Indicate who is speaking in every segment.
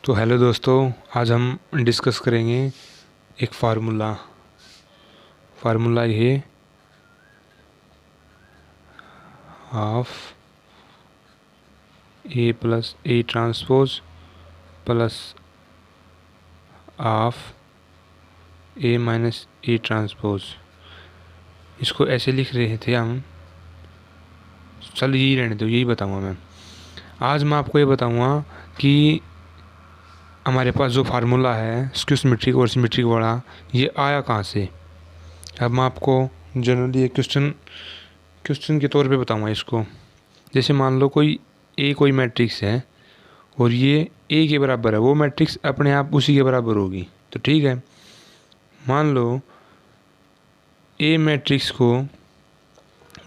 Speaker 1: तो हेलो दोस्तों, आज हम डिस्कस करेंगे एक फार्मूला ये half A plus A transpose plus half A minus A transpose. इसको ऐसे लिख रहे थे हम। चल यही रहने दो, यही बताऊंगा मैं। आज मैं आपको ये बताऊंगा कि हमारे पास जो फार्मूला है स्क्यू सिमेट्रिक और सिमेट्रिक वाला, ये आया कहाँ से। अब मैं आपको जनरली एक क्वेश्चन के तौर पे बताऊंगा इसको। जैसे मान लो कोई मैट्रिक्स है और ये ए के बराबर है, वो मैट्रिक्स अपने आप उसी के बराबर होगी। तो ठीक है, मान लो ए मैट्रिक्स को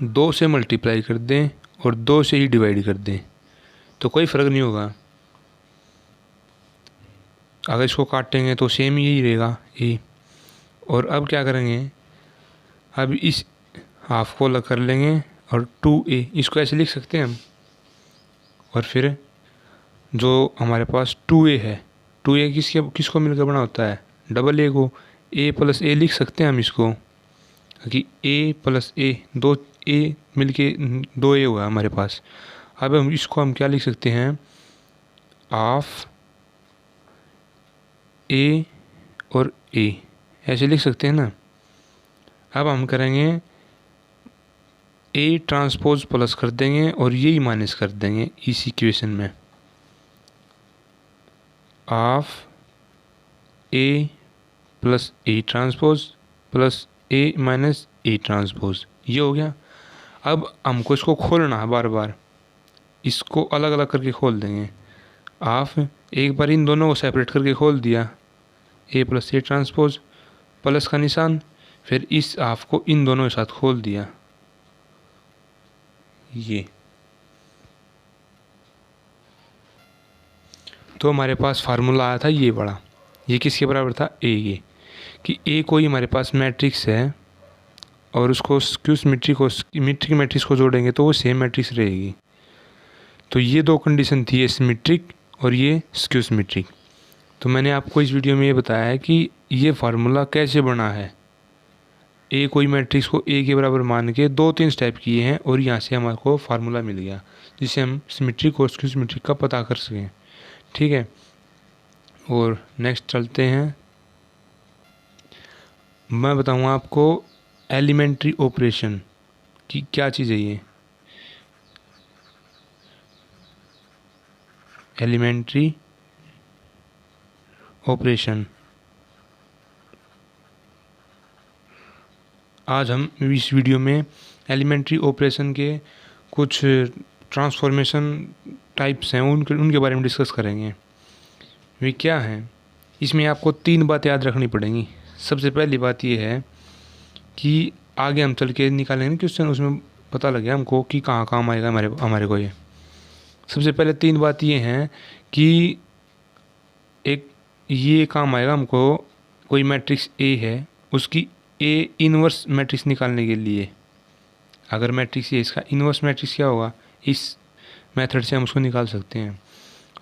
Speaker 1: 2 से मल्टीप्लाई कर दें और 2 से ही डिवाइड कर दें तो कोई फ़र्क नहीं होगा। अगर इसको काटेंगे तो सेम ही यही रहेगा ए। और अब क्या करेंगे, अब इस हाफ को अलग कर लेंगे और 2a इसको ऐसे लिख सकते हैं हम। और फिर जो हमारे पास 2a है, 2a किसको मिलकर बना होता है, डबल ए को। a प्लस ए लिख सकते हैं हम इसको कि a प्लस ए, 2a मिलके 2a हुआ हमारे पास। अब हम इसको क्या लिख सकते हैं, हाफ ए और a ऐसे लिख सकते हैं ना। अब हम करेंगे ए ट्रांसपोज प्लस कर देंगे और यही माइनस कर देंगे इस इक्वेशन में। Half A plus A transpose plus A minus A transpose, ये हो गया। अब हमको इसको खोलना है, बार बार इसको अलग अलग करके खोल देंगे। हाफ एक बार इन दोनों को सेपरेट करके खोल दिया, ए प्लस ए ट्रांसपोज प्लस का निशान, फिर इस हाफ को इन दोनों के साथ खोल दिया। ये तो हमारे पास फार्मूला आया था ये बड़ा। ये किसके बराबर था, ए, ये कि ए कोई हमारे पास मैट्रिक्स है और उसको स्क्यू सिमेट्रिक मैट्रिक्स को जोड़ेंगे तो वो सेम मैट्रिक्स रहेगी। तो ये 2 कंडीशन थी, ये सिमेट्रिक और ये स्क्यू सिमेट्रिक। तो मैंने आपको इस वीडियो में ये बताया है कि ये फार्मूला कैसे बना है। ए कोई मैट्रिक्स को ए के बराबर मान के 2-3 स्टेप किए हैं और यहाँ से हमारे को फार्मूला मिल गया जिससे हम सिमेट्रिक और स्क्यू सिमेट्रिक का पता कर सकें। ठीक है, और नेक्स्ट चलते हैं। मैं बताऊँगा आपको एलिमेंट्री ऑपरेशन की क्या चीज़ है। ये एलिमेंट्री ऑपरेशन आज हम इस वीडियो में एलिमेंट्री ऑपरेशन के कुछ ट्रांसफॉर्मेशन टाइप्स हैं उनके बारे में डिस्कस करेंगे। वे क्या हैं, इसमें आपको 3 बातें याद रखनी पड़ेंगी। सबसे पहली बात ये है कि आगे हम चल के निकालेंगे क्वेश्चन, उसमें पता लगे हमको कि कहाँ काम आएगा हमारे को। ये सबसे पहले 3 बात ये हैं कि एक ये काम आएगा हमको, कोई मैट्रिक्स ए है उसकी ए इन्वर्स मैट्रिक्स निकालने के लिए। अगर मैट्रिक्स ये, इसका इन्वर्स मैट्रिक्स क्या होगा, इस मेथड से हम उसको निकाल सकते हैं।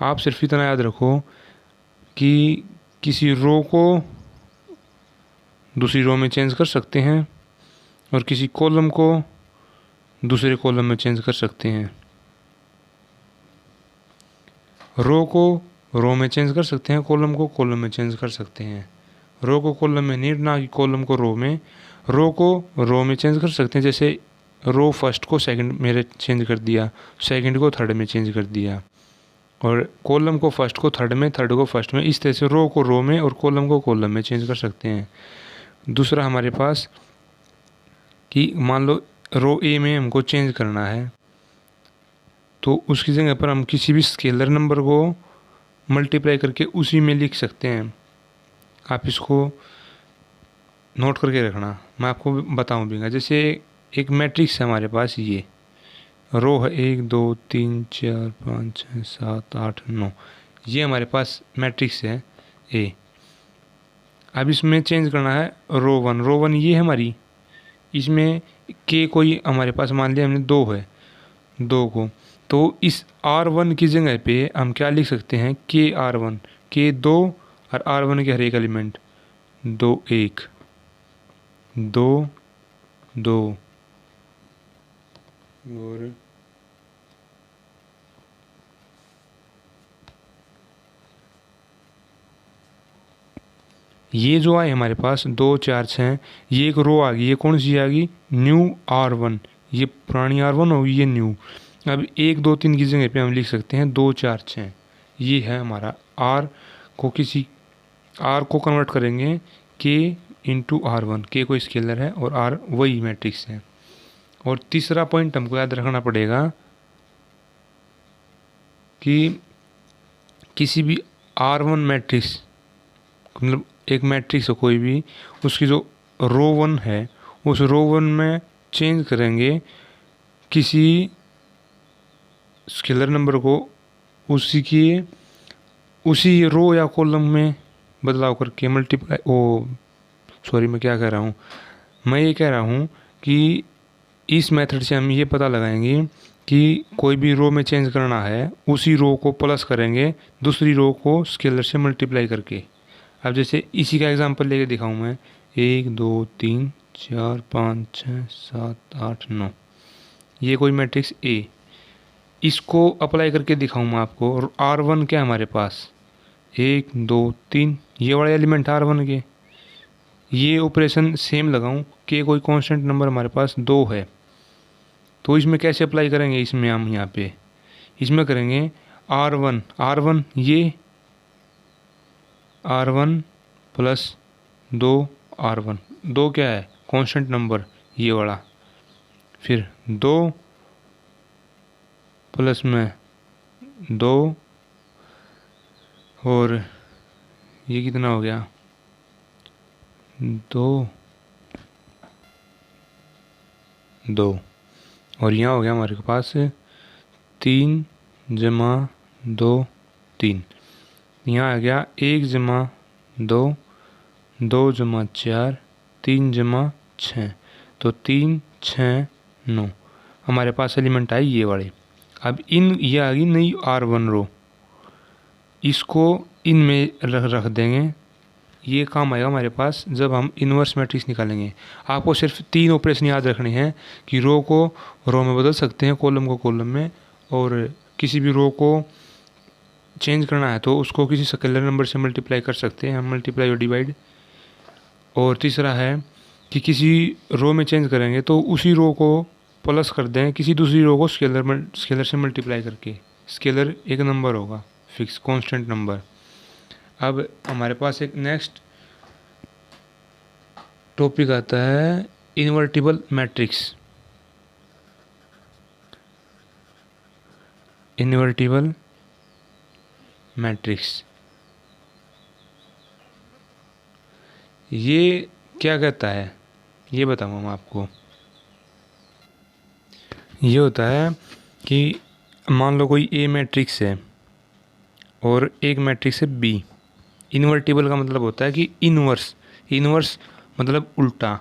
Speaker 1: आप सिर्फ इतना याद रखो कि किसी रो को दूसरी रो में चेंज कर सकते हैं और किसी कॉलम को दूसरे कॉलम में चेंज कर सकते हैं। रो को रो में चेंज कर सकते हैं, कॉलम को कॉलम में चेंज कर सकते हैं। रो को कॉलम में नहीं, ना कि कॉलम को रो में। रो को रो में चेंज कर सकते हैं, जैसे रो फर्स्ट को सेकंड में चेंज कर दिया, सेकंड को थर्ड में चेंज कर दिया, और कॉलम को फर्स्ट को थर्ड में, थर्ड को फर्स्ट में। इस तरह से रो को रो में और कॉलम को कॉलम में चेंज कर सकते हैं। दूसरा हमारे पास कि मान लो रो ए में हमको चेंज करना है तो उसकी जगह पर हम किसी भी स्केलर नंबर को मल्टीप्लाई करके उसी में लिख सकते हैं। आप इसको नोट करके रखना, मैं आपको बताऊँ भी। जैसे एक मैट्रिक्स है हमारे पास, ये रो है 1 2 3 4 5 6 7 8 9, ये हमारे पास मैट्रिक्स है ए। अब इसमें चेंज करना है रो 1 ये है हमारी, इसमें के कोई हमारे पास मान लिया हमने 2 है, 2 को तो इस R1 की जगह पे हम क्या लिख सकते हैं, KR1, K 2 और R1 के हर एक एलिमेंट 2 1 2 2 और ये जो आए हमारे पास 2 4 6, ये एक रो आ गई, ये कौन सी आ गई, न्यू R1, ये पुरानी R1 होगी, ये न्यू। अब 1 2 3 की जगह पे हम लिख सकते हैं 2 4 6, ये है हमारा R को R को कन्वर्ट करेंगे K इंटू R1, K कोई स्केलर है और R वही मैट्रिक्स है। और तीसरा पॉइंट हमको याद रखना पड़ेगा कि किसी भी R1 मैट्रिक्स, मतलब एक मैट्रिक्स हो कोई भी, उसकी जो रो 1 है उस रो 1 में चेंज करेंगे किसी स्केलर नंबर को, उसी रो या कॉलम में बदलाव करके मल्टीप्लाई, सॉरी मैं क्या कह रहा हूँ, मैं ये कह रहा हूँ कि इस मेथड से हम ये पता लगाएंगे कि कोई भी रो में चेंज करना है, उसी रो को प्लस करेंगे दूसरी रो को स्केलर से मल्टीप्लाई करके। अब जैसे इसी का एग्जांपल लेके दिखाऊं मैं, 1 2 3 4 5 6 7 8 9, ये कोई मैट्रिक्स A, इसको अप्लाई करके दिखाऊं मैं आपको। और R1 क्या है हमारे पास, 1 2 3, ये वाले एलिमेंट R1 के, ये ऑपरेशन सेम लगाऊं कि कोई कांस्टेंट नंबर हमारे पास 2 है, तो इसमें कैसे अप्लाई करेंगे, इसमें हम यहाँ पे इसमें करेंगे R1 ये R1 प्लस 2 R1, 2 क्या है कांस्टेंट नंबर ये वाला, फिर 2 प्लस में 2 और ये कितना हो गया 2 2, और यहाँ हो गया हमारे पास 3 जमा 2 3, यहाँ आ गया 1 जमा 2 2 जमा 4 3 जमा 6, तो 3 6 9 हमारे पास एलिमेंट आई ये वाले। अब ये आ गई नई R1 रो, इसको इनमें रख देंगे, ये काम आएगा हमारे पास जब हम इन्वर्स मैट्रिक्स निकालेंगे। आपको सिर्फ 3 ऑपरेशन याद रखने हैं कि रो को रो में बदल सकते हैं, कॉलम को कॉलम में, और किसी भी रो को चेंज करना है तो उसको किसी स्केलर नंबर से मल्टीप्लाई कर सकते हैं हम, मल्टीप्लाई और डिवाइड। और तीसरा है कि किसी रो में चेंज करेंगे तो उसी रो को प्लस कर दें किसी दूसरी रो को स्केलर से मल्टीप्लाई करके, स्केलर एक नंबर होगा फिक्स कांस्टेंट नंबर। अब हमारे पास एक नेक्स्ट टॉपिक आता है इन्वर्टिबल मैट्रिक्स। इन्वर्टिबल मैट्रिक्स ये क्या कहता है, ये बताऊँगा मैं आपको। ये होता है कि मान लो कोई A मैट्रिक्स है और एक मैट्रिक्स है B। इन्वर्टिबल का मतलब होता है कि इन्वर्स मतलब उल्टा,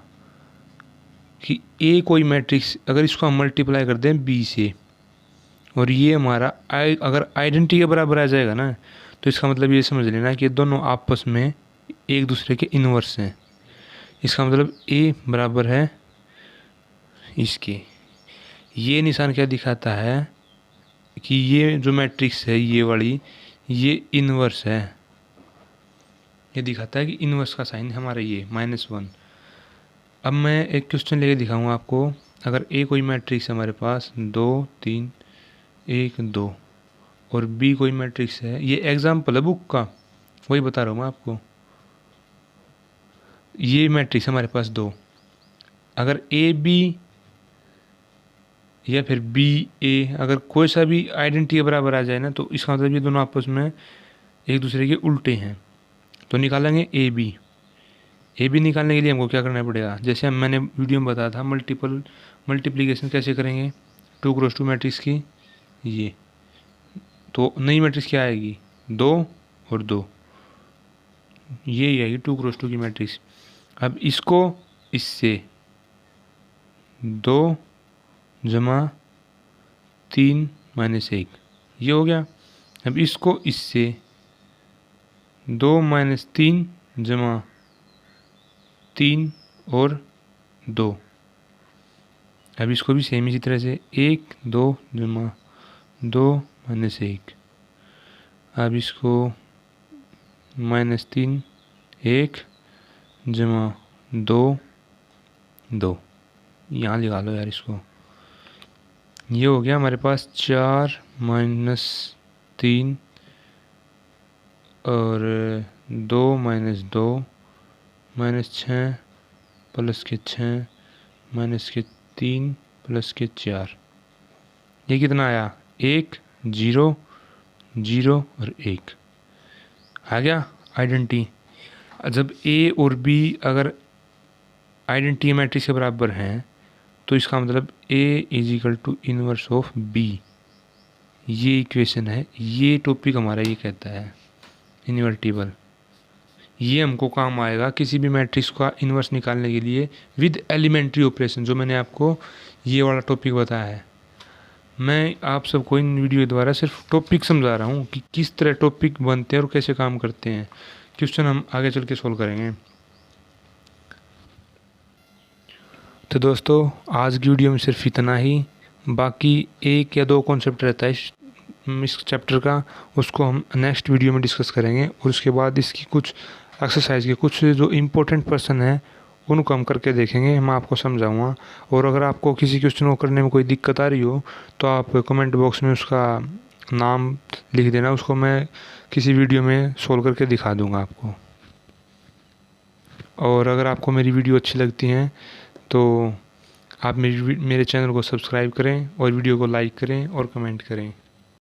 Speaker 1: कि A कोई मैट्रिक्स अगर इसको हम मल्टीप्लाई कर दें B से और ये हमारा अगर आइडेंटिटी के बराबर आ जाएगा ना, तो इसका मतलब ये समझ लेना कि दोनों आपस में एक दूसरे के इन्वर्स हैं। इसका मतलब A बराबर है इसके, ये निशान क्या दिखाता है कि ये जो मैट्रिक्स है ये वाली ये इन्वर्स है, ये दिखाता है कि इन्वर्स का साइन हमारा ये -1। अब मैं एक क्वेश्चन लेके दिखाऊंगा आपको। अगर A कोई मैट्रिक्स है हमारे पास 2 3 1 2 और B कोई मैट्रिक्स है, ये एग्जाम्पल है बुक का, वही बता रहा हूँ मैं आपको। ये मैट्रिक्स हमारे पास 2, अगर AB या फिर BA अगर कोई सा भी आइडेंटिटी के बराबर आ जाए ना, तो इसका मतलब ये दोनों आपस में एक दूसरे के उल्टे हैं। तो निकालेंगे AB निकालने के लिए हमको क्या करना पड़ेगा, जैसे मैंने वीडियो में बताया था मल्टीप्लिकेशन कैसे करेंगे 2 क्रॉस 2 मैट्रिक्स की, ये तो नई मैट्रिक्स क्या आएगी 2 और 2, ये आएगी 2 क्रॉस 2 की मैट्रिक्स। अब इसको इससे 2 जमा 3 माइनस 1, ये हो गया। अब इसको इससे 2 माइनस 3 जमा 3 और 2। अब इसको भी सेम इसी तरह से 1 2 जमा 2 माइनस 1। अब इसको -3 1 जमा 2 2, यहाँ लगा लो यार इसको। ये हो गया हमारे पास 4 माइनस 3 और 2 माइनस 2 माइनस 6 प्लस के 6 माइनस के 3 प्लस के 4। ये कितना आया? 1 0 0 और 1 आ गया आइडेंटिटी। जब A और B अगर आइडेंटिटी मैट्रिक्स के बराबर हैं तो इसका मतलब A is equal to inverse of B। ये इक्वेशन है, ये टॉपिक हमारा ये कहता है इनवर्टिबल। ये हमको काम आएगा किसी भी मैट्रिक्स का इन्वर्स निकालने के लिए विद एलिमेंट्री ऑपरेशन, जो मैंने आपको ये वाला टॉपिक बताया है। मैं आप सबको इन वीडियो द्वारा सिर्फ टॉपिक समझा रहा हूँ कि किस तरह टॉपिक बनते हैं और कैसे काम करते हैं। क्वेश्चन हम आगे चल के सोल्व करेंगे। तो दोस्तों आज की वीडियो में सिर्फ इतना ही। बाकी 1 या 2 कॉन्सेप्ट रहता है इस चैप्टर का, उसको हम नेक्स्ट वीडियो में डिस्कस करेंगे। और उसके बाद इसकी कुछ एक्सरसाइज के कुछ जो इम्पोर्टेंट पर्सन हैं उनको हम करके देखेंगे, मैं आपको समझाऊंगा। और अगर आपको किसी क्वेश्चन को करने में कोई दिक्कत आ रही हो तो आप कमेंट बॉक्स में उसका नाम लिख देना, उसको मैं किसी वीडियो में सोल्व करके दिखा दूंगा आपको। और अगर आपको मेरी वीडियो अच्छी लगती हैं तो आप मेरे चैनल को सब्सक्राइब करें और वीडियो को लाइक करें और कमेंट करें।